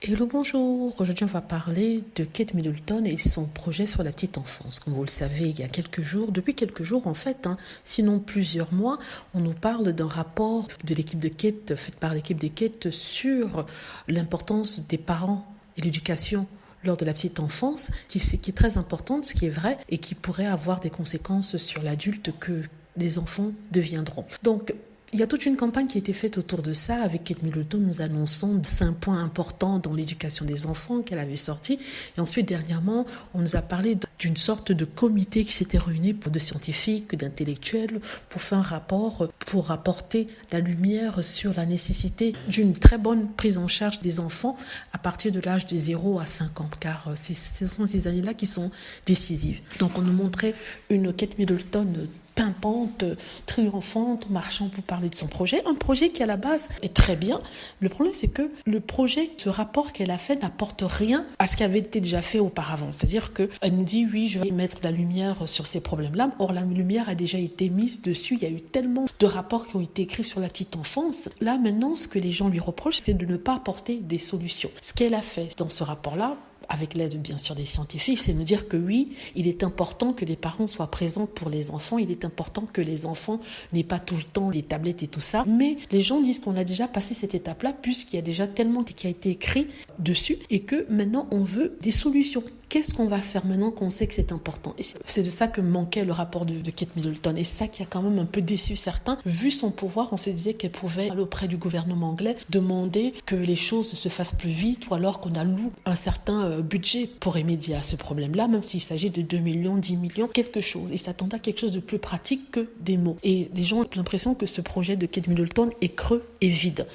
Hello, bonjour. Aujourd'hui, on va parler de Kate Middleton et son projet sur la petite enfance. Comme vous le savez, il y a quelques jours, depuis quelques jours en fait, sinon plusieurs mois, on nous parle d'un rapport de l'équipe de Kate, fait par l'équipe de Kate sur l'importance des parents et l'éducation lors de la petite enfance, qui est très importante, ce qui est vrai, et qui pourrait avoir des conséquences sur l'adulte que les enfants deviendront. Donc, il y a toute une campagne qui a été faite autour de ça. Avec Kate Middleton, nous annonçons 5 points importants dans l'éducation des enfants qu'elle avait sortis. Et ensuite, dernièrement, on nous a parlé d'une sorte de comité qui s'était réuni de scientifiques, d'intellectuels, pour faire un rapport, pour apporter la lumière sur la nécessité d'une très bonne prise en charge des enfants à partir de l'âge de 0 à 5 ans, car ce sont ces années-là qui sont décisives. Donc, on nous montrait une Kate Middleton pimpante, triomphante, marchant pour parler de son projet. Un projet qui, à la base, est très bien. Le problème, c'est que le projet, ce rapport qu'elle a fait n'apporte rien à ce qui avait été déjà fait auparavant. C'est-à-dire qu'elle nous dit, oui, je vais mettre la lumière sur ces problèmes-là. Or, la lumière a déjà été mise dessus. Il y a eu tellement de rapports qui ont été écrits sur la petite enfance. Là, maintenant, ce que les gens lui reprochent, c'est de ne pas apporter des solutions. Ce qu'elle a fait dans ce rapport-là, avec l'aide bien sûr des scientifiques, c'est nous dire que oui, il est important que les parents soient présents pour les enfants, il est important que les enfants n'aient pas tout le temps les tablettes et tout ça, mais les gens disent qu'on a déjà passé cette étape-là puisqu'il y a déjà tellement qui a été écrit dessus et que maintenant on veut des solutions. Qu'est-ce qu'on va faire maintenant qu'on sait que c'est important? Et c'est de ça que manquait le rapport de Kate Middleton. Et ça qui a quand même un peu déçu certains. Vu son pouvoir, on se disait qu'elle pouvait aller auprès du gouvernement anglais demander que les choses se fassent plus vite ou alors qu'on alloue un certain budget pour remédier à ce problème-là, même s'il s'agit de 2 millions, 10 millions, quelque chose. Ils s'attendaient à quelque chose de plus pratique que des mots. Et les gens ont l'impression que ce projet de Kate Middleton est creux et vide.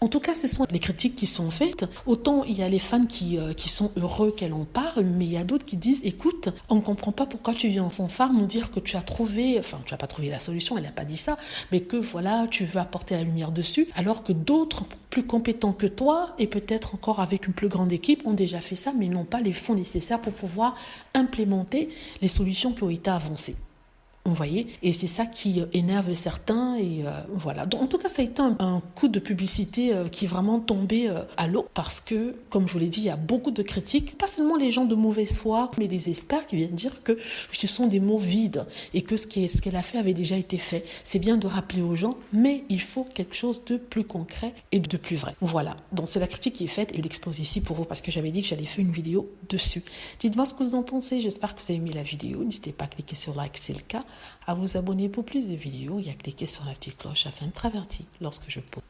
En tout cas, ce sont les critiques qui sont faites. Autant il y a les fans qui sont heureux qu'elle en parle, mais il y a d'autres qui disent, écoute, on ne comprend pas pourquoi tu viens en fanfare nous dire que tu n'as pas trouvé la solution, elle n'a pas dit ça, mais que voilà, tu veux apporter la lumière dessus, alors que d'autres plus compétents que toi, et peut-être encore avec une plus grande équipe, ont déjà fait ça, mais n'ont pas les fonds nécessaires pour pouvoir implémenter les solutions qui ont été avancées. Vous voyez, et c'est ça qui énerve certains et voilà. Donc, en tout cas, ça a été un coup de publicité qui est vraiment tombé à l'eau parce que, comme je vous l'ai dit, il y a beaucoup de critiques, pas seulement les gens de mauvaise foi, mais des experts qui viennent dire que ce sont des mots vides et que ce qu'elle a fait avait déjà été fait. C'est bien de rappeler aux gens, mais il faut quelque chose de plus concret et de plus vrai. Voilà. Donc c'est la critique qui est faite et je l'expose ici pour vous parce que j'avais dit que j'allais faire une vidéo dessus. Dites-moi ce que vous en pensez. J'espère que vous avez aimé la vidéo. N'hésitez pas à cliquer sur like, c'est le cas, à vous abonner pour plus de vidéos et à cliquer sur la petite cloche afin d'être averti lorsque je pose.